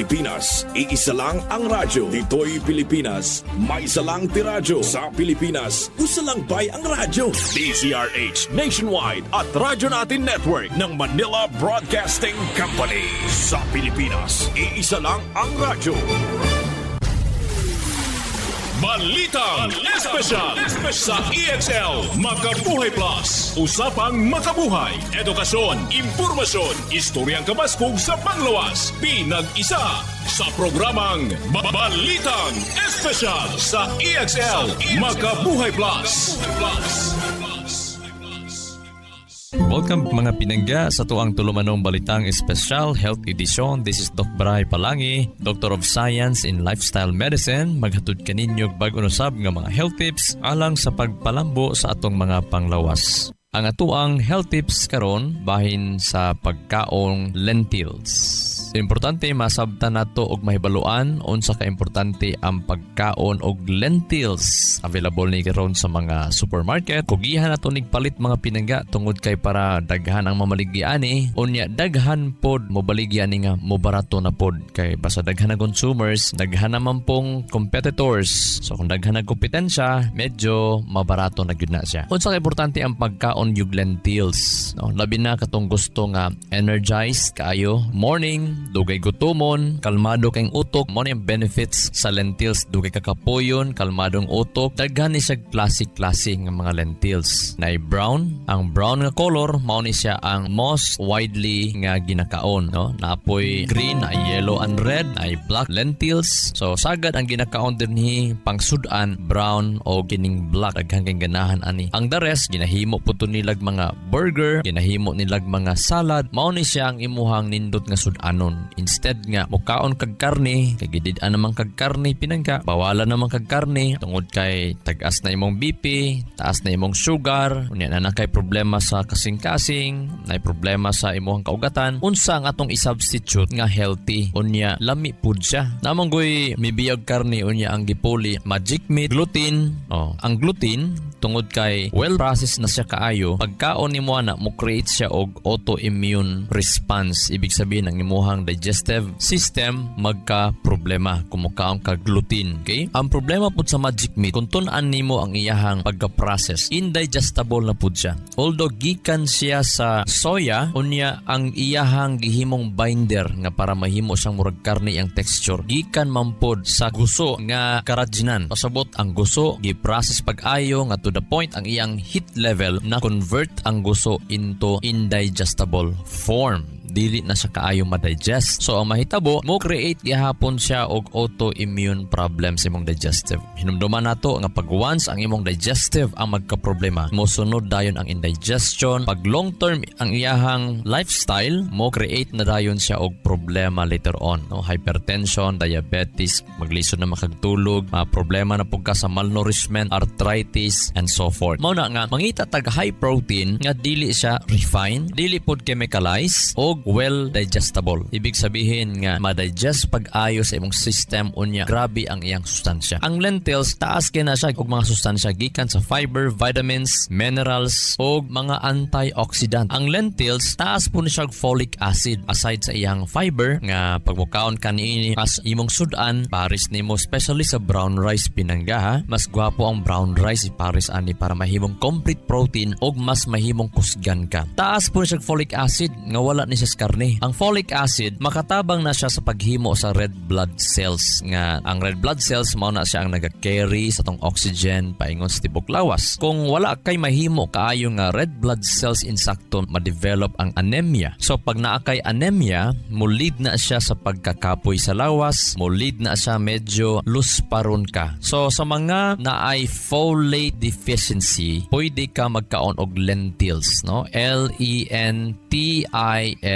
Pilipinas, iisa lang ang radyo. Dito'y Pilipinas, may isa lang tiradyo. Sa Pilipinas, usa lang bay ang radyo. DZRH Nationwide at Radyo Natin Network ng Manila Broadcasting Company. Sa Pilipinas, iisa lang ang radyo. Balitang Espesyal sa EXL Makabuhay Plus. Usapang makabuhay, edukasyon, impormasyon, istoryang kamaskog sa panglawas. Pinag-isa sa programang Balitang Espesyal sa EXL Makabuhay Plus. Welcome mga pinangga sa tuang tulumanong Balitang Espesyal Health Edition. This is Doc Bray Palangi, Doctor of Science in Lifestyle Medicine. Maghatod kaninyo bag-o usab nga mga health tips alang sa pagpalambo sa atong mga panglawas. Ang atuang health tips karon bahin sa pagkaong lentils. Importante masabtan nato og mahibaluan unsa ka importante ang pagkaon og lentils. Available ni karon sa mga supermarket. Kugihan nato nig palit mga pinangga tungod kay para daghan ang mamaligyan unya daghan pod mobaligyan ni nga mobarato na pod kay basta daghan na consumers, daghan naman pong competitors. So kung daghan na kompetensya, medyo mabarato na gyud na siya. Unsa ka importante ang pagkaon og lentils? No, labi na katong gusto nga energized kaayo morning, dugay gutomon, kalmado kayong utok. Mo ni benefits sa lentils, dugay kakapoyon, kalmadong utok. Daghan ni siya classic nga mga lentils. Na brown, ang brown nga color mao ni siya ang most widely nga ginakaon, no? Naapoy green, ay yellow and red, ay black lentils. So sagad ang ginakaon dinhi pangsudan brown o kining black. Daghan kay ganahan ani. Ang the rest ginahimo pud nilag mga burger, ginahimo nilag mga salad. Mao ni siya ang imuhang nindot nga sudanon. Instead nga mukaon kag karne, kay gidid-an naman kag karne pinangga, bawalan naman kag karne tungod kay tag-as na imong BP, taas na imong sugar, unya na kay problema sa kasing-kasing, nay problema sa imong kaugatan. Unsa ang atong i-substitute nga healthy? Unya lami pud siya. Namang goy mibiyag karne unya ang gipuli, magic meat, gluten. Ang gluten tungod kay well processed na siya kaayo, pagkaon nimo ana mo create siya og autoimmune response. Ibig sabihin ang imuhang digestive system magka-problema kung mukaon ka gluten. Okay? Ang problema po sa magic meat, kung tun-an nimo ang iyahang pagka-process, indigestible na po siya. Although gikan siya sa soya, unya ang iyahang gihimong binder nga para mahimo siyang murag karne ang texture, gikan man pod sa guso nga karajinan. Pasabot ang guso, gi-process pag-ayo nga to the point ang iyang heat level na convert ang guso into indigestible form. Dili na siya kaayo ma-digest. So ang mahitabo, mo create gihapon siya og autoimmune problems imong digestive. Hinumduman nato nga pag once ang imong digestive ang magka-problema, mo sunod dayon ang indigestion. Pag long term ang iyahang lifestyle, mo create na dayon siya og problema later on. No? Hypertension, diabetes, maglisod na makagtulog, problema na pugka sa malnourishment, arthritis, and so forth. Mao na nga, mangita tag high protein nga dili siya refined, dili pod chemicalized, og well digestible. Ibig sabihin nga ma-digest pag-ayo sa imong system unya grabe ang iyang sustansya. Ang lentils taas kay na siya og mga sustansya gikan sa fiber, vitamins, minerals og mga antioxidant. Ang lentils taas po ni siya og folic acid. Aside sa iyang fiber nga pagmukaon kaniini as imong sudan, pares nimo especially sa brown rice pinangga ha. Mas gwapo ang brown rice pares ani para mahimong complete protein og mas mahimong kusgan ka. Taas po ni siya og folic acid nga wala ni siya karne. Ang folic acid makatabang na siya sa paghimo sa red blood cells nga ang red blood cells mao na siya ang naga-carry sa tong oxygen paingon sa tibok lawas. Kung wala kay mahimo kaayo nga red blood cells insakto, ma-develop ang anemia. So pag naa kay anemia, mo lead na siya sa pagkakapoy sa lawas, mo lead na siya medyo lusparon ka. So sa mga naay folate deficiency, pwede ka magkaon og lentils, no?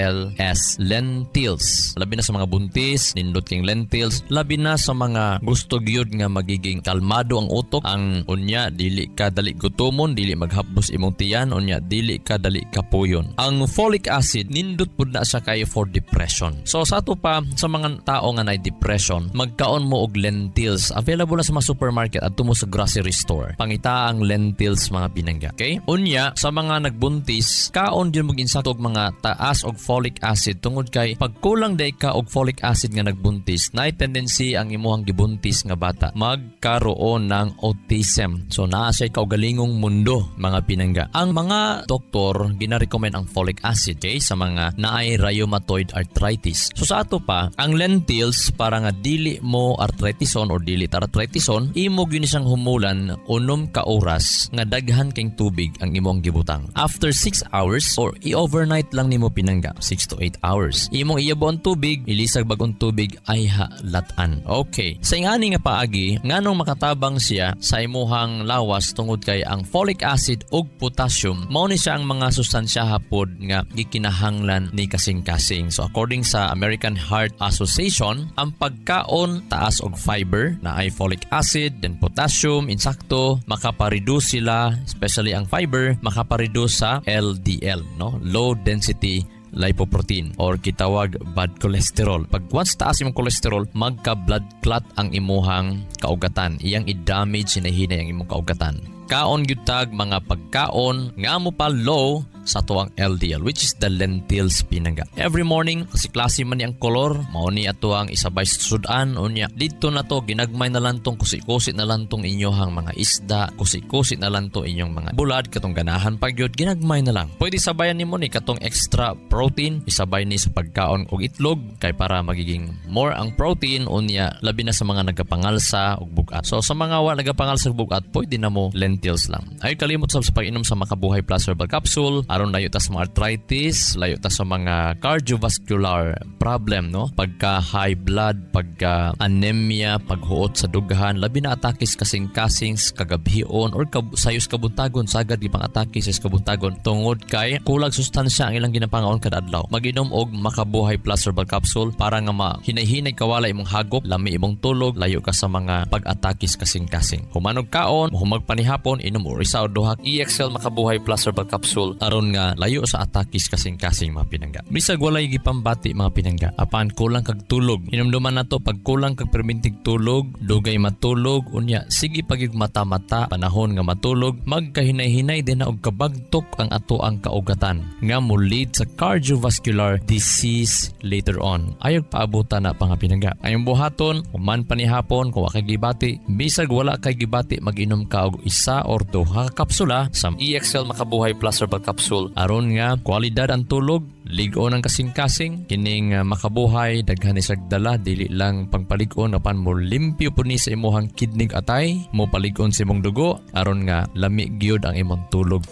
Lentils, lentils. Labi na sa mga buntis, nindot king lentils. Labi na sa mga gusto gyud nga magiging kalmado ang utok. Ang unya dili ka dali gutomon, dili maghapdos imong tiyan, unya dili ka dali kapuyon. Ang folic acid nindot pud na siya kay for depression. So sa ato pa sa mga tao nga nay depression, magkaon mo og lentils. Available na sa mga supermarket at tumo sa grocery store. Pangita ang lentils mga pinangga. Okay? Unya sa mga nagbuntis, kaon din mag insakto og mga taas og folic folic acid tungod kay pagkulang day ka og folic acid nga nagbuntis, na tendency ang imuhang gibuntis nga bata magkaroon ng autism. So naa siya kaugalingong mundo, mga pinangga. Ang mga doktor gina-recommend ang folic acid sa mga naay rheumatoid arthritis. So sa ato pa, ang lentils para nga dili mo arthritison or dili arthritison, imo gyud siyang humulan 6 ka oras nga daghan kang tubig ang imong gibutang. After 6 hours or i-overnight lang nimo pinangga 6 to 8 hours. Imong iyabon tubig, ilisag bagong tubig ay halatan. Okay. Sa ingani nga paagi, nganong makatabang siya sa imuhang lawas tungod kay ang folic acid ug potassium mao ni siya ang mga sustansya hapod nga gikinahanglan ni kasing-kasing. So according sa American Heart Association, ang pagkaon taas og fiber na ay folic acid then potassium insakto makapareduce sila, especially ang fiber makapareduce sa LDL, no? Low density lipoprotein or kitawag bad cholesterol. Pag once taas imong cholesterol, magka-blood clot ang imuhang kaugatan. Iyang i-damage hinahinay ang imong kaugatan. Kaon gyud tag mga pagkaon nga mo pa low sa tuang LDL, which is the lentils pinangga. Every morning, kasi klase man ni ang kolor, mao ni ato ang isabay sudan unya. Dito na to ginagmay na lang tong kusi-kusi na lang tong inyohang mga isda, kusi-kusi na lang to inyong mga bulad katong ganahan pagyud ginagmay na lang. Pwede sabayan nimo ni katong extra protein, isabay ni sa pagkaon og itlog kay para magiging more ang protein unya labi na sa mga nagapangalsa og bugat. So sa mga wa nagapangalsa og bugat, pwede na mo lentils lang. Ay kalimot sa pag-inom sa Makabuhay Plus Herbal Capsule aron layo ta sa mga arthritis, layo ta sa mga cardiovascular problem, no? Pagka high blood, pagka anemia, paghuot sa dughan, labi na atakis kasing-kasing kagabhion or sayos kabuntagon, sagad gipang atakis sa kabuntagon tungod kay kulag sustansya ang ilang ginapangaon kada adlaw. Mag-inom og Makabuhay Plus Herbal Capsule para nga hinay-hinay kawala imong hagop, lami imong tulog, layo ka sa mga pag-atakis kasing-kasing. Humanog kaon, humag panihapon, inom o isa o duha EXL Makabuhay Plus Herbal Capsule aron nga layo sa atakis kasing-kasing mga pinangga. Bisag walay gipambati mga pinangga, apan kulang kag tulog. Inumduman nato pag kulang kag permintig tulog, dugay matulog unya sige pagig mata-mata panahon nga matulog, magkahinay-hinay din na og kabagtok ang ato ang kaugatan nga mo lead sa cardiovascular disease later on. Ayog paabutan na mga pinangga. Ayong buhaton, human panihapon kung wa kay gibati, bisag wala kay gibati mag-inom ka og isa or duha ka kapsula sa EXL Makabuhay Plus Herbal Capsule aron nga kwalidad ang tulog, ligon ang kasing-kasing, kining makabuhay daghan isag dala dili lang pangpaligon apan mo limpyo po ni sa imuhang kidney atay, mo paligon sa imong dugo aron nga lami gyud ang imong tulog.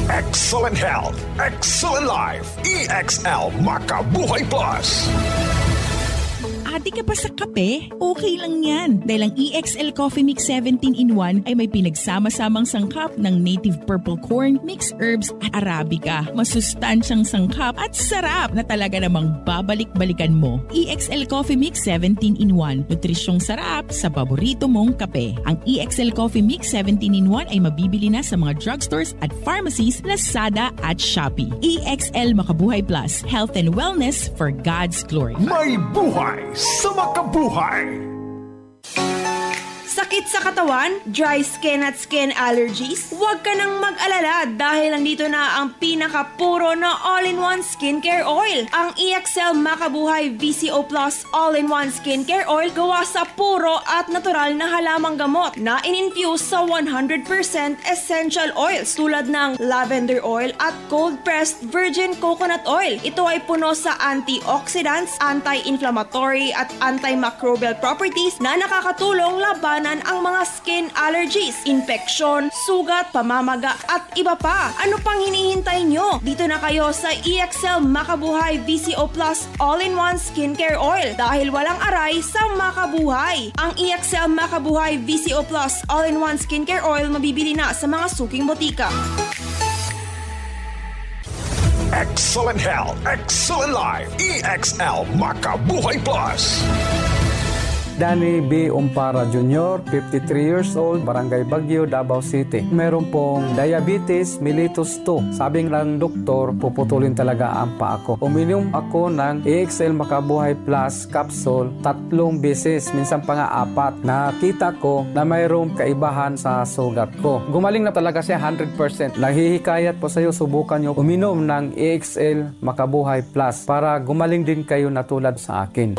Excellent health, excellent life. EXL Makabuhay Plus. Adi ka pa sa kape? Okay lang yan. Dahil ang EXL Coffee Mix 17-in-1 ay may pinagsama-samang sangkap ng native purple corn, mixed herbs at Arabica. Masustansyang sangkap at sarap na talaga namang babalik-balikan mo. EXL Coffee Mix 17-in-1. Nutrisyong sarap sa paborito mong kape. Ang EXL Coffee Mix 17-in-1 ay mabibili na sa mga drugstores at pharmacies, Lazada at Shopee. EXL Makabuhay Plus. Health and wellness for God's glory. May buhay sa Makabuhay! Sakit sa katawan, dry skin at skin allergies? Huwag ka nang mag-alala dahil nandito na ang pinakapuro na all-in-one skincare oil. Ang EXL Makabuhay VCO Plus all-in-one skincare oil gawa sa puro at natural na halamang gamot na in-infuse sa 100% essential oils tulad ng lavender oil at cold-pressed virgin coconut oil. Ito ay puno sa antioxidants, anti-inflammatory at antimicrobial properties na nakakatulong labanan ang mga skin allergies, infeksyon, sugat, pamamaga at iba pa. Ano pang hinihintay nyo? Dito na kayo sa EXL Makabuhay VCO Plus all-in-one skincare oil dahil walang aray sa makabuhay. Ang EXL Makabuhay VCO Plus all-in-one skincare oil mabibili na sa mga suking botika. Excellent health, excellent life. EXL Makabuhay Plus. Danny B. Umpara Jr., 53 years old, Barangay Baguio, Davao City. Meron pong diabetes mellitus 2. Sabi ng doktor, puputulin talaga ang paa ko. Uminom ako ng EXL Makabuhay Plus capsule 3 beses, minsan pa nga 4. Nakita ko na mayroong kaibahan sa sugat ko. Gumaling na talaga siya 100%. Nahihikayat po sa iyo, subukan nyo uminom ng EXL Makabuhay Plus para gumaling din kayo na tulad sa akin.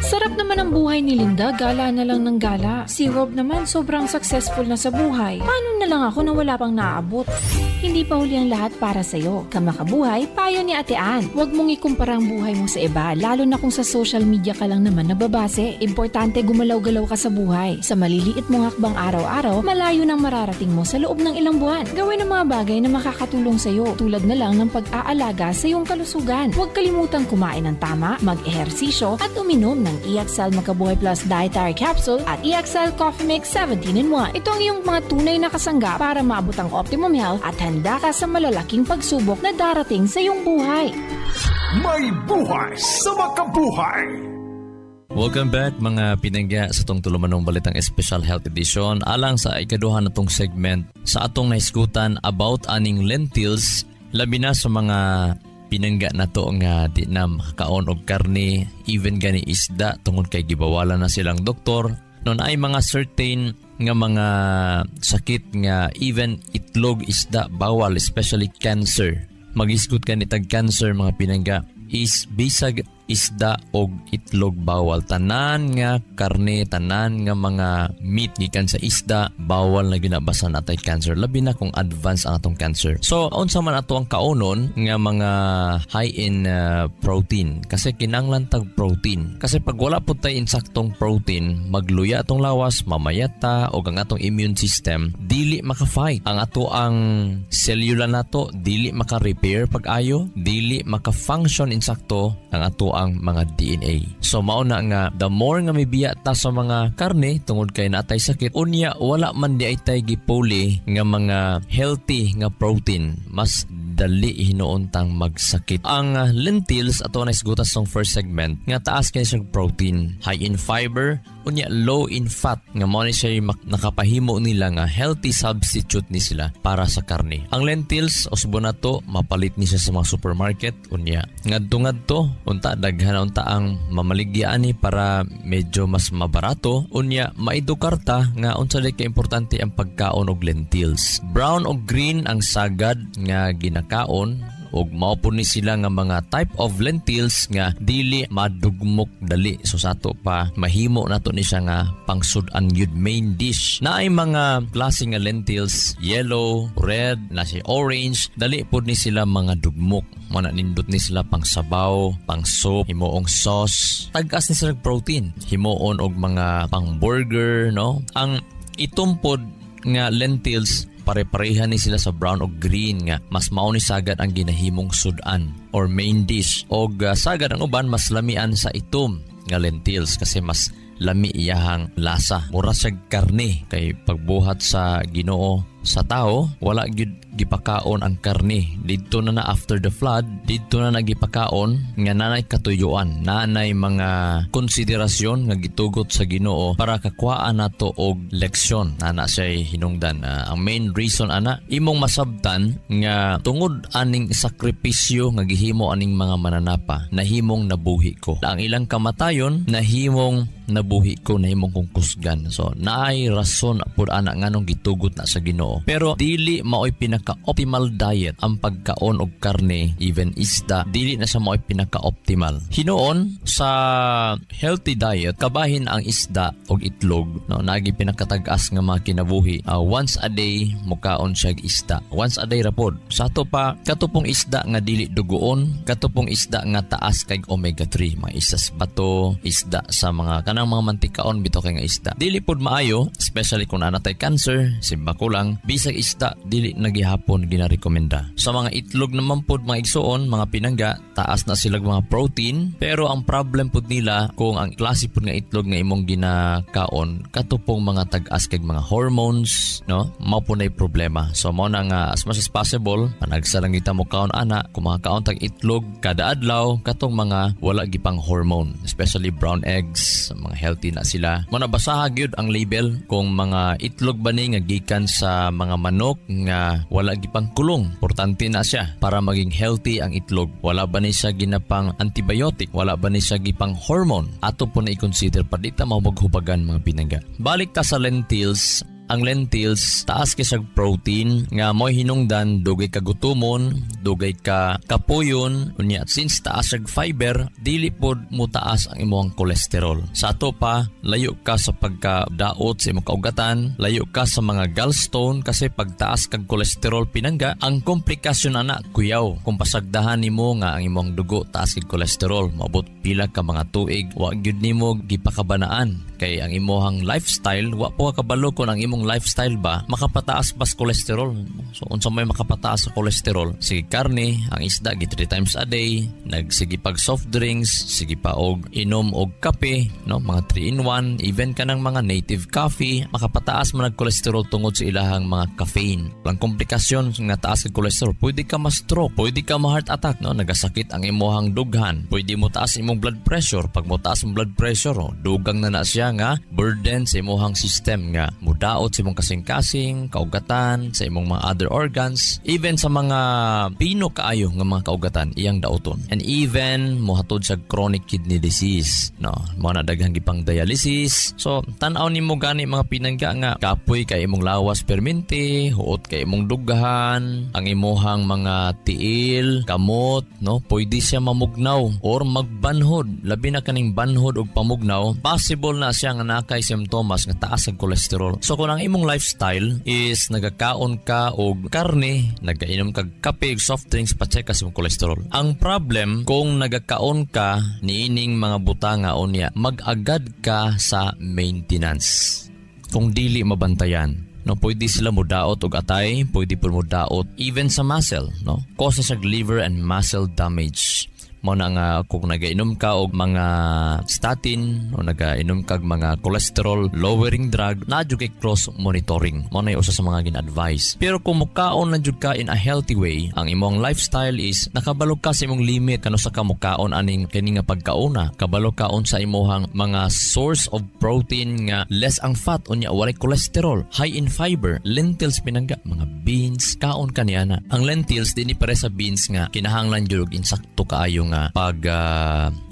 Sarap naman ang buhay ni Linda, gala na lang ng gala. Si Rob naman sobrang successful na sa buhay. Paano na lang ako na wala pang naabot? Hindi pa huli ang lahat para sa'yo. Kamakabuhay, payo ni Ate Ann. Huwag mong ikumpara ang buhay mo sa iba, lalo na kung sa social media ka lang naman nababase. Importante gumalaw-galaw ka sa buhay. Sa maliliit mong hakbang araw-araw, malayo nang mararating mo sa loob ng ilang buwan. Gawin ang mga bagay na makakatulong sa'yo, tulad na lang ng pag-aalaga sa iyong kalusugan. Huwag kalimutang kumain ng tama, mag-ehersisyo at uminom ng EXL Makabuhay Plus Dietary Capsule at EXL Coffee Mix 17-in-1. Ito ang iyong mga tunay na kasangga para maabot ang optimum health at handa ka sa malalaking pagsubok na darating sa iyong buhay. May buhay sa makabuhay! Welcome back mga pinangga sa itong tulumanong balitang Special Health Edition alang sa ikaduhan na itong segment sa atong naiskutan about aning lentils, labi na sa mga pinangga na to nga di na makakaon og karne, even gani isda tungod kay gibawala na silang doktor. Noon ay mga certain nga mga sakit nga even itlog isda bawal, especially cancer. Mag-isgot ka nitag cancer mga pinangga is bisag isda og itlog bawal. Tanan nga karne, tanan nga mga meat gikan sa isda bawal na ginabasan atay cancer, labi na kung advance ang atong cancer. So unsa man ato ang kaunon nga mga high in protein, kasi kinanglan tag protein. Kasi pag wala pud tay insaktong protein, magluya atong lawas, mamayata og ang atong immune system dili maka-fight. Ang ato ang cellular nato dili maka-repair pag-ayo, dili maka-function insakto ang ato ang mga DNA. So mao na nga the more nga mibiya ta sa mga karne tungod kay natay sakit, unya wala man di ay tay gipuli nga mga healthy nga protein, mas dali hinuuntang magsakit. Ang lentils ato na isgutas sa first segment nga taas kay siyang protein, high in fiber, unya low in fat, nga mao ni siya nakapahimo nila nga healthy substitute ni sila para sa karne. Ang lentils usbo na to mapalit ni siya sa mga supermarket, unya ngadto unta daghan unta ang mamaligyan ni para medyo mas mabarato, unya maidukarta nga unsa day ka importante ang pagkaon og lentils. Brown o green ang sagad nga ginakaon og mao po ni sila nga mga type of lentils nga dili madugmok dali. So sato pa mahimo nato ni siya nga pangsud-an yun main dish. Naay mga klase nga lentils, yellow, red, na si orange, dali po ni sila mga dugmok. Mana nindot ni sila pang sabaw, pang soup, himuong sauce. Tag-as ni sila protein, himuon og mga pang burger, no? Ang itumpod nga lentils pare-parehan ni sila sa brown o green nga mas mao ni sagad ang ginahimong sudan or main dish, og sagad ang uban mas lamian sa itom nga lentils kasi mas lami iyahang lasa. Mura siya karne kay pagbuhat sa Ginoo sa tao, wala gyud gipakaon ang karne. Didto na after the flood, didto na nagipakaon nga nanay katuyuan, nanay mga konsiderasyon nga gitugot sa Ginoo para kakwaan nato og leksyon. Nana siya hinungdan. Ang main reason ana imong masabtan nga tungod aning sakripisyo nga gihimo aning mga mananapa, nahimong nabuhi ko. Ang ilang kamatayon nahimong nabuhi ko, nahimong kong kusgan. So naay rason pud ana nganong gitugot na sa Ginoo. Pero dili maoy pinaka-optimal diet ang pagkaon og karne, even isda, dili na sa maoy pinaka-optimal. Hinuon sa healthy diet, kabahin ang isda og itlog, no, nagi pinakatag-as nga mga kinabuhi. Once a day mukaon siya isda. Once a day ra pod. Sa ato pa katupong isda nga dili dugoon, katupong isda nga taas kay omega 3, mga isas bato, isda sa mga kanang mga mantikaon bitaw kay nga isda. Dili pod maayo, especially kung nanatay cancer, simba ko lang, bisag isda dili na gihapon ginarekomenda. Sa mga itlog naman pod mga igsoon, mga pinangga, taas na sila mga protein, pero ang problem pod nila kung ang klase pod nga itlog nga imong ginakaon katupong mga tag-as kag mga hormones, no? Mao po nay problema. So mo na nga as much as possible, panagsalang kita mo kaon ana, kung makakaon tag itlog kada adlaw katong mga wala gipang hormone, especially brown eggs, mga healthy na sila. Mo na basaha gyud ang label kung mga itlog ba ni nga gikan sa mga manok nga wala gipang kulong. Importante na siya para maging healthy ang itlog. Wala ba ni siya ginapang antibiotic, wala ba ni siya gipang hormone. Ato po na i-consider pa di ta mahubagan mga pinangga. Balik ta sa lentils. Ang lentils, taas kisag protein nga mo'y hinungdan, dugay ka gutumon, dugay ka kapuyon, unya since taas ang fiber, dili pod mo taas ang imong kolesterol. Sa ato pa, layo ka sa pagkadaot sa imong kaugatan, layo ka sa mga gallstone kasi pagtaas kag kolesterol pinangga, ang komplikasyon ana kuyaw. Kung pasagdahan nimo nga ang imong dugo taas kag kolesterol, maabot pila ka mga tuig, wa gyud nimo gipakabanaan. Kay ang imong lifestyle, wa po kabalo kung ang imong lifestyle ba makapataas bas kolesterol. So unsa may makapataas sa kolesterol? Sige karne, ang isda gid 3 times a day, nagsige pag soft drinks, sige pa og inom og kape, no, mga 3-in-1, even kanang mga native coffee, makapataas man ang kolesterol tungod sa ilahang mga caffeine. Ang komplikasyon nga taas ang kolesterol, pwede ka ma-stroke, pwede ka ma-heart attack, no, nagasakit ang imong dughan, pwede mo taas imong blood pressure. Pag mo taas ang blood pressure, dugang na siya nga burden sa imong system nga mudaot sa imong kasing-kasing, kaugatan, sa imong mga other organs, even sa mga pino kaayo nga mga kaugatan iyang daoton. And even mohatod sa chronic kidney disease, no, mo na daghang gipang dialysis. So tan-aw nimo gani mga pinangga nga kapoy kay imong lawas permente, huot kay imong dughan, ang imong mga tiil, kamot, no, pwede siya mamugnaw or magbanhod. Labi na kaning banhod og pamugnaw, possible na siya nga nakay symptoms nga taas ang kolesterol. So kung ang imong lifestyle is nagakaon ka og karne, nagainom kag kape, soft drinks, pa-check ka sa imong kolesterol. Ang problem kung nagakaon ka niining mga butanga unya, mag-agad ka sa maintenance. Kung dili mabantayan, no, pwede sila mudaot og atay, pwede po mudaot even sa muscle, no, cause sa liver and muscle damage. Mo na nga kung nagainom ka og mga statin o nagainom kag mga cholesterol lowering drug, na jud kay cross monitoring. Mo na usa sa mga gin-advise. Pero kung mukaon na jud ka in a healthy way, ang imong lifestyle is nakabalog ka sa imong limit kano sa kamukaon aning kini nga pagkauna. Kabalo kaon sa imong mga source of protein nga less ang fat unya walay cholesterol, high in fiber. Lentils pinangga, mga beans, kaon kaniana. Ang lentils dinhi pare sa beans nga kinahanglan jud insakto kaayo nga pag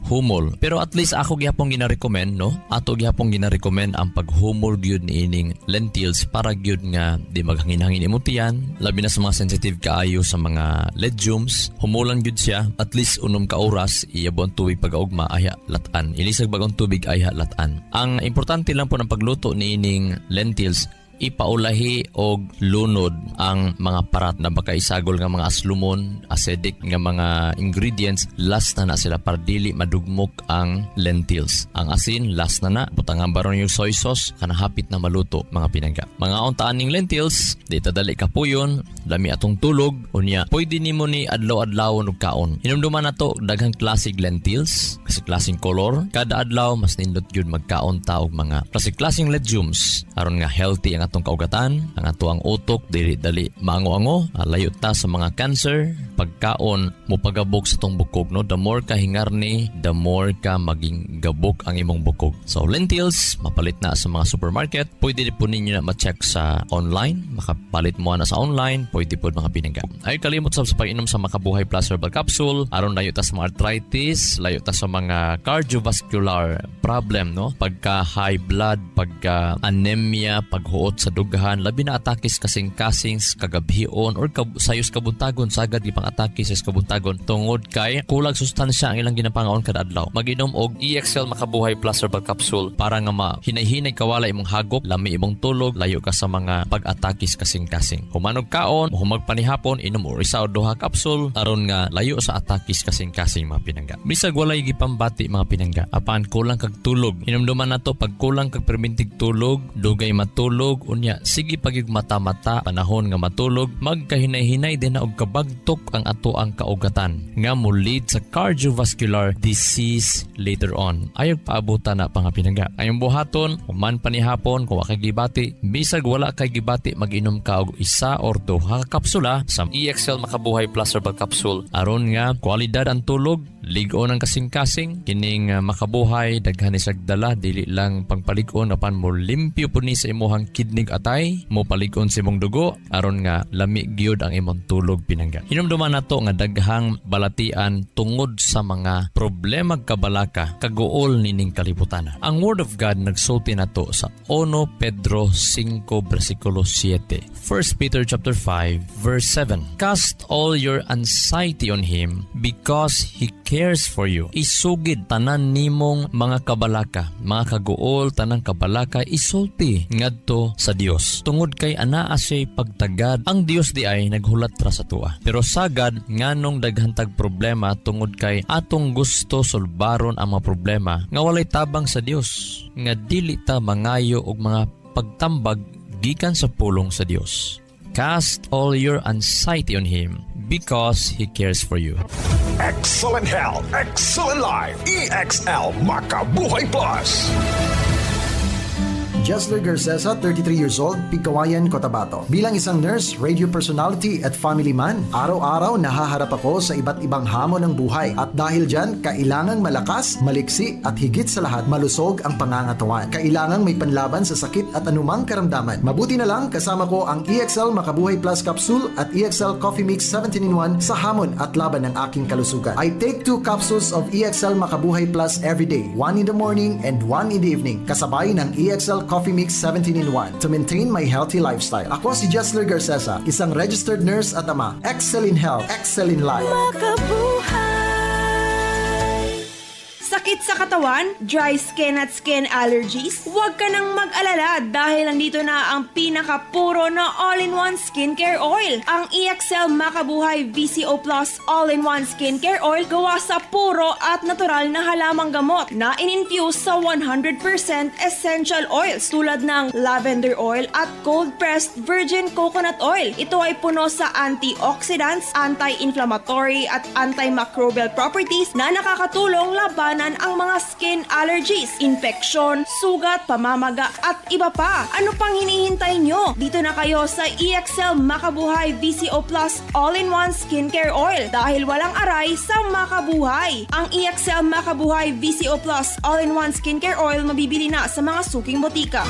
humol. Pero at least ako gihapon gina-recommend, no? Ato gihapon gina-recommend ang paghumol gyud niining lentils para gyud nga di maghangin-hangin imong tiyan, labi na sa mga sensitive kaayo sa mga legumes. Humulan gyud siya at least unom ka oras, iyabon tubig pag-augma ayha latan. Ilisag bagong tubig ayha latan. Ang importante lang po ng pagluto niining lentils, ipaulahi og lunod ang mga parat na baka isagol nga mga aslumon, acidic nga mga ingredients, last na sila para dili madugmok ang lentils. Ang asin, last na butangan baron yung soy sauce, kanahapit na maluto mga pinangga. Mga untaan ning lentils, di tadali kapuyon, lami atong tulog, unya, pwede nimo ni adlaw-adlawon og kaon. Hinumduman na to, daghang classic lentils, kasi klaseng color, kada adlaw, mas nindot yun magkaon ta og mga klaseng legumes, aron nga healthy ang atong kaugatan, ang atuang utok dili-dali maango-ango, layo ta sa mga cancer. Pagkaon mo pagabok sa tong bukog, no, the more ka hingarni, the more ka maging gabok ang imong bukog. So lentils mapalit na sa mga supermarket, pwede po ninyo na ma-check sa online, makapalit mo na sa online, pwede po mga pinangga. Ay kalimot sa pag-inom sa Makabuhay Plus Herbal Capsule, aron layo ta sa mga arthritis, layo ta sa mga cardiovascular problem, no, pagka high blood, pagka anemia, paghuot sa dughan, labi na atakis kasing-kasings, kagabhion or sayos kabuntagon, sagad gipang atakis sa kabuntagon tungod kay kulag sustansya ang ilang ginapangaon kada adlaw. Mag-inom og EXL Makabuhay Plus Herbal Capsule para nga mahinay-hinay kawala imong hagop, lami imong tulog, layo ka sa mga pag-atakis kasing-kasing. Humanog kaon, humag panihapon, inom or isa o duha capsule aron nga layo sa atakis kasing-kasing mga pinangga. Bisag walay gipambati mga pinangga, apan kulang kag tulog. Hinumduman nato pag kulang kag permintig tulog, dugay matulog unya sige pagyug mata-mata panahon nga matulog magkahinay-hinay din na og kabagtok ang ato ang kaugatan nga mo-lead sa cardiovascular disease later on. Ayog paabutan na pangapinaga. Ayong buhaton, human panihapon kung wakay gibati, bisag wala kay gibati mag-inom ka og isa or duha ka kapsula sa EXL Makabuhay Plus Herbal Capsule aron nga kwalidad ang tulog, ligon ang kasing-kasing, kining makabuhay daghan isag dala dili lang pangpalig-on apan mo limpyo po ni sa imuhang kidney atay, mo palig-on sa imong dugo aron nga lami gyud ang imong tulog pinangga. Hinumduman nato nga daghang balatian tungod sa mga problema kabalaka kaguol nining kalibutan. Ang Word of God nagsulti nato sa 1 Pedro 5 versikulo 7. 1 Peter chapter 5 verse 7. Cast all your anxiety on Him because He cares for you. Isugid tanan nimong mga kabalaka, mga kaguol tanang kabalaka isulti ngadto sa Dios. Tungod kay anaa siya pagtagad, ang Dios di ay naghulat ra sa tua. Pero sagad nganong daghantag problema tungod kay atong gusto sulbaron ang mga problema nga walay tabang sa Dios, nga dili ta mangayo og mga pagtambag gikan sa pulong sa Dios. Cast all your anxiety on Him because He cares for you. Excellent health, excellent life. EXL Makabuhay Plus. Jesler Garcesa, 33 years old, Pigkawayan, Cotabato. Bilang isang nurse, radio personality at family man, araw-araw nahaharap ako sa iba't ibang hamon ng buhay. At dahil dyan, kailangang malakas, maliksi at higit sa lahat, malusog ang pangangatawan. Kailangang may panlaban sa sakit at anumang karamdaman. Mabuti na lang kasama ko ang EXL Makabuhay Plus Capsule at EXL Coffee Mix 17-in-1 sa hamon at laban ng aking kalusugan. I take 2 capsules of EXL Makabuhay Plus every day, 1 in the morning and 1 in the evening, kasabay ng EXL Coffee Mix 17-in-1 to maintain my healthy lifestyle. Ako si Jesler Garcesa, isang registered nurse at ama. Excel in health, excel in life. Sakit sa katawan, dry skin at skin allergies? Huwag ka nang mag-alala dahil nandito na ang pinakapuro na all-in-one skincare oil. Ang EXL Makabuhay VCO Plus all-in-one skincare oil gawa sa puro at natural na halamang gamot na in-infuse sa 100% essential oils tulad ng lavender oil at cold-pressed virgin coconut oil. Ito ay puno sa antioxidants, anti-inflammatory at antimicrobial properties na nakakatulong labanan ang mga skin allergies, infeksyon, sugat, pamamaga at iba pa. Ano pang hinihintay nyo? Dito na kayo sa EXL Makabuhay VCO Plus all-in-one skincare oil dahil walang aray sa makabuhay. Ang EXL Makabuhay VCO Plus all-in-one skincare oil mabibili na sa mga suking botika.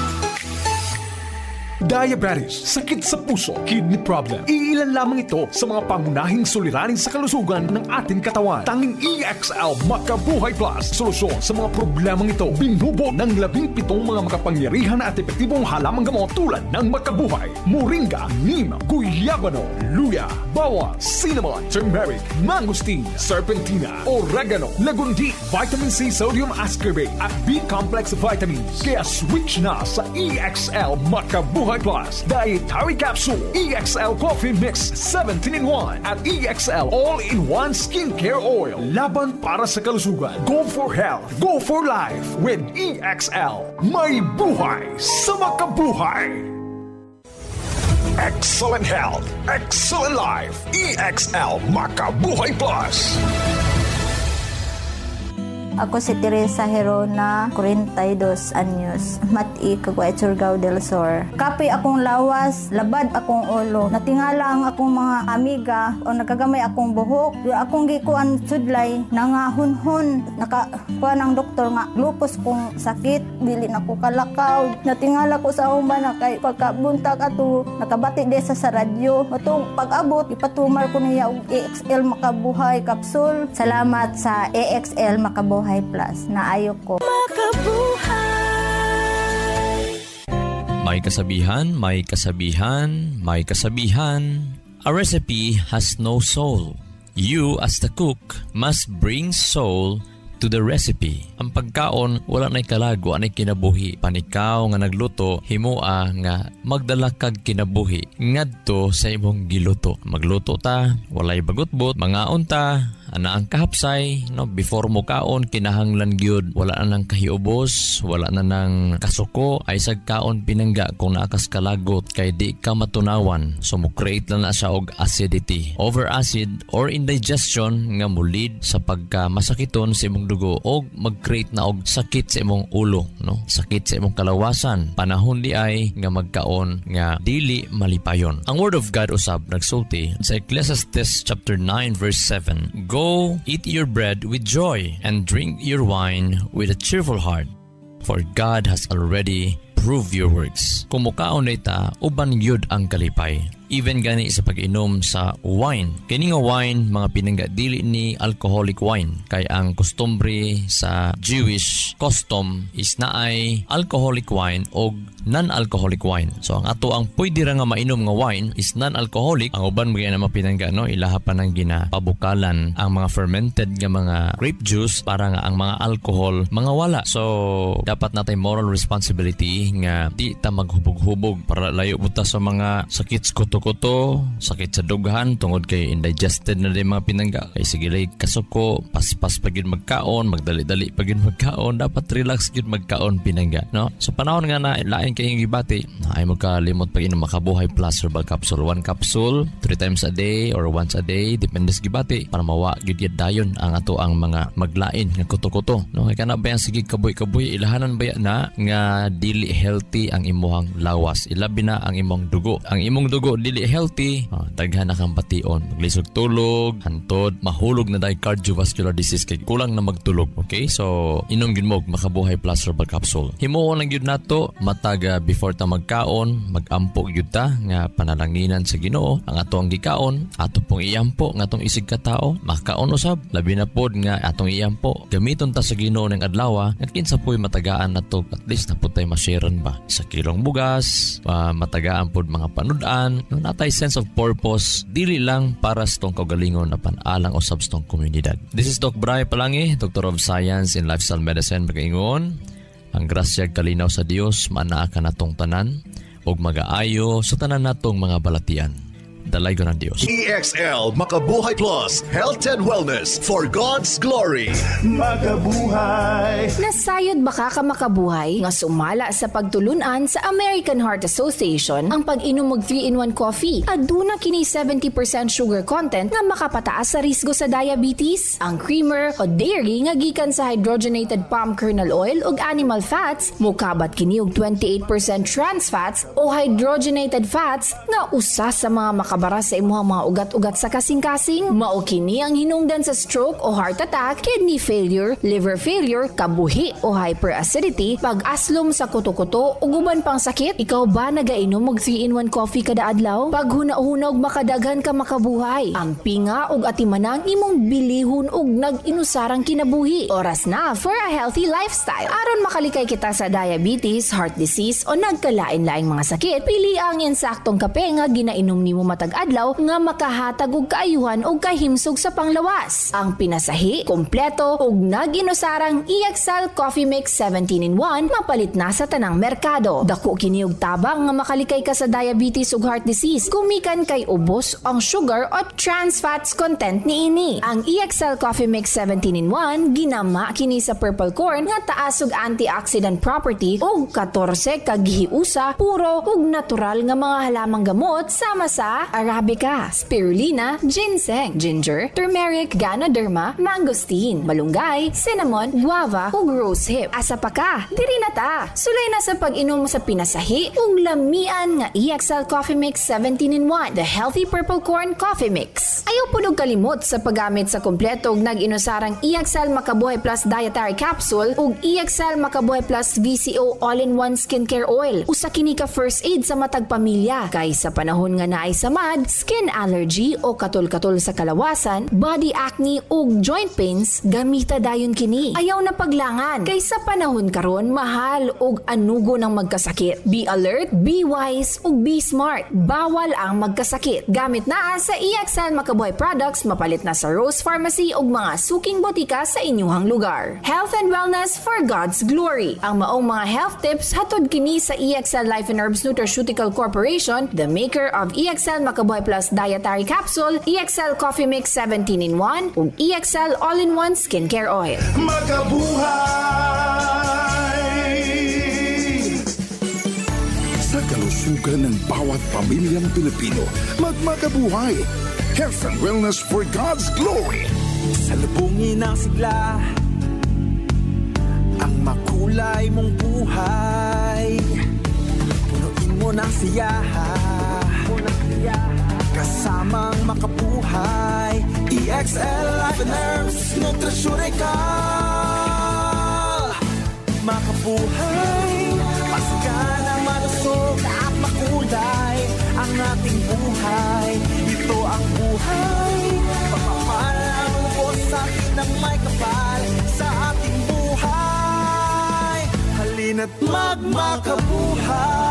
Diabetes, sakit sa puso, kidney problem. Iilan lamang ito sa mga pangunahing suliranin sa kalusugan ng ating katawan. Tanging EXL Makabuhay Plus, solusyon sa mga problemang ito. Binubo ng 17 mga makapangyarihan at epektibong halamang gamot tulad ng Makabuhay, Moringa, Neem, Guyabano, Luya, Bawang, Cinnamon, Turmeric, Mangosteen, Serpentina, Oregano, Lagundi, Vitamin C, Sodium Ascorbate at B-complex vitamins. Kaya switch na sa EXL Makabuhay Plus Dietary Capsule, EXL Coffee Mix 17-in-1 at EXL All-in-One Skincare Oil. Laban para sa kalusugan. Go for health. Go for life with EXL. May buhay sa makabuhay. Excellent health. Excellent life. EXL Makabuhay Plus. Ako si Teresa Herona, 42 anyos, Mati, Caguay, Surigao del Sur. Kapoy akong lawas, labad akong ulo. Natingala ang akong mga amiga o nakagamay akong buhok. Akong gikuan sudlay, nangahunhon. Nakakuha ng doktor nga, lupus kong sakit, dili na ko kalakaw. Natingala ko sa umba na kay pagkabuntag ato, nakabati desa sa radyo. Matong pag-abot, ipatumar ko niya og EXL Makabuhay Capsule. Salamat sa EXL Makabuhay Plus na ayok ko. May kasabihan, may kasabihan, may kasabihan. A recipe has no soul. You as the cook must bring soul to the recipe. Ang pagkaon wala nay kalago anay kinabuhi. Panikaw nga nagluto himua nga magdala kag kinabuhi ngadto sa imong giluto. Magluto ta, walay bagutbot, mangaon ta, ana ang kahapsay, no, before mo kaon kinahanglan gyud wala na nang kahiubos, wala na nang kasuko, ay sag kaon pinangga kung naakas kalagot kay di ka matunawan. So mo create lang na siya og acidity, over acid or indigestion nga mulid sa pagka masakiton sa imong dugo o mag-create na og sakit sa imong ulo, no, sakit sa imong kalawasan. Panahon di ay nga magkaon nga dili malipayon. Ang word of God usab nagsulti sa Ecclesiastes chapter 9 verse 7. Go, eat your bread with joy, and drink your wine with a cheerful heart, for God has already proved your works. Kung mukaon na ita, uban yun ang kalipay. Even gani sa pag-inom sa wine. Kini nga wine, mga pinangga dili ni alcoholic wine. Kay ang kustombre sa Jewish custom is naay alcoholic wine o non-alcoholic wine. So ang ato ang pwede ra nga mainom nga wine is non-alcoholic. Ang uban mga na mapinangga, no, ilaha pa nang ginapabukalan ang mga fermented nga mga grape juice para nga ang mga alcohol mga wala. So dapat natay moral responsibility nga di ta maghubog-hubog para layo buta sa mga sakit kuto, sakit sa dughan tungod kay indigested na din mga pinangga. Kay sige lay kasuko, paspas pagid magkaon, magdali-dali pagid magkaon, dapat relax gid magkaon pinangga, no? So panahon nga na lain kay gibati, ay magkalimot pag inom Makabuhay Plus herbal capsule. 1 capsule 3 times a day or once a day, depende sa gibati para mawa gid dayon ang ato ang mga maglain nga kuto-kuto, no? Kay kana ba yang sige kaboy-kaboy ilahanan ba na nga dili healthy ang imuhang lawas, ilabi na ang imong dugo. Ang imong dugo dili healthy, daghan na kang bation, maglisog tulog, hantod mahulog na dahil cardiovascular disease kay kulang na magtulog. Okay, so inom gyud mo Makabuhay Plus herbal capsule. Himuon lang gyud nato mataga before ta magkaon, magampo gyud ta nga panalanginan sa Ginoo ang ato ang gikaon, ato pong iyampo nga atong isig ka tao, makaon usab labi na pod nga atong iyampo gamiton ta sa Ginoo ning adlaw nga kinsa poy matagaan nato, at least napud tay ma-sharean ba sa kilong bugas, matagaan pod mga panudan, no, natay sense of purpose dili lang para sa tong kaugalingon na panalang usab sa tong komunidad. This is Doc Bray Palangi, Doctor of Science in Lifestyle Medicine. Magaingon ang grasya kalinaw sa Dios manaa ka natong tanan ug magaayo sa tanan natong mga balatian. Dalay ko ng Diyos. EXL Makabuhay Plus Health and Wellness for God's Glory. Makabuhay. Nasayod ba ka makabuhay nga sumala sa pagtulunan sa American Heart Association ang pag-inom og 3-in-1 coffee? Aduna kini 70% sugar content nga makapataas sa risgo sa diabetes. Ang creamer o dairy nga gikan sa hydrogenated palm kernel oil ug animal fats mukabat kini og 28% trans fats o hydrogenated fats nga usa sa mga makabara sa imuhang mga ugat-ugat sa kasing-kasing. Mao kini ang hinungdan sa stroke o heart attack, kidney failure, liver failure, kabuhi o hyperacidity, pag-aslom sa kuto-kuto ug uban pang sakit. Ikaw ba nagainom og 3-in-1 coffee kada adlaw? Pag huna-huna og makadaghan ka makabuhay. Ang pinga ug atimanang imong bilihon ug nag-inusarang kinabuhi. Oras na for a healthy lifestyle. Aron makalikay kita sa diabetes, heart disease o nagkalain-laing mga sakit, pili ang insaktong kape nga ginainom nimo adlaw nga makahatag og kaayuhan og kahimsog sa panglawas. Ang pinasahi, kompleto ug nag-inusarang EXL Coffee Mix 17-in-1 mapalit na sa tanang merkado. Dako kini og tabang nga makalikay ka sa diabetes ug heart disease. Kumikan kay ubos ang sugar o trans fats content niini. Ang EXL Coffee Mix 17-in-1 ginama kini sa purple corn nga taas og antioxidant property ug 14 ka gihiusa puro ug natural nga mga halamang gamot sama sa Arabica, spirulina, ginseng, ginger, turmeric, ganoderma, mangosteen, malunggay, cinnamon, guava, ug rosehip. Asa pa ka? Diri na ta! Sulay na sa pag-inom sa pinasahi ug lamian nga EXL Coffee Mix 17-in-1, the healthy purple corn coffee mix. Ayaw po kalimot sa paggamit sa kompleto ug nag-inusarang EXL Makabuhay Plus Dietary Capsule ug EXL Makabuhay Plus VCO All-in-One Skincare Oil. Usa kini ka first aid sa matag pamilya kay sa panahon nga naay sama anghod, skin allergy o katol-katol sa kalawasan, body acne ug joint pains, gamita dayon kini. Ayaw na paglangan kay sa panahon karon mahal ug anugo ng magkasakit. Be alert, be wise ug be smart. Bawal ang magkasakit. Gamit na sa EXL Makabuhay products, mapalit na sa Rose Pharmacy ug mga suking botika sa inyuhang lugar. Health and wellness for God's glory. Ang maong mga health tips hatod kini sa EXL Life and Herbs Nutraceutical Corporation, the maker of EXL Makabuhay Plus Dietary Capsule, EXL Coffee Mix 17-in-1 ug EXL All-in-One Skincare Oil. Makabuhay! Sa kalusugan ng bawat pamilyang Pilipino, magmakabuhay! Health and wellness for God's glory! Salubungin ang sigla, ang makulay mong buhay. Punuin mo ng siyaha, kasamang makabuhay. EXL Life and Herbs Nutraceutical. Makabuhay, pasikan ang malusog at makulay ang ating buhay. Ito ang buhay, pagmamalang lubos sa akin ng may kapal sa ating buhay. Halina't magmakabuhay.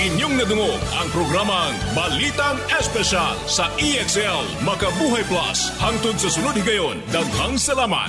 Inyong nadungog ang programang Balitang Espesyal sa EXL Makabuhay Plus. Hangtod sa sunod higayon, daghang salamat.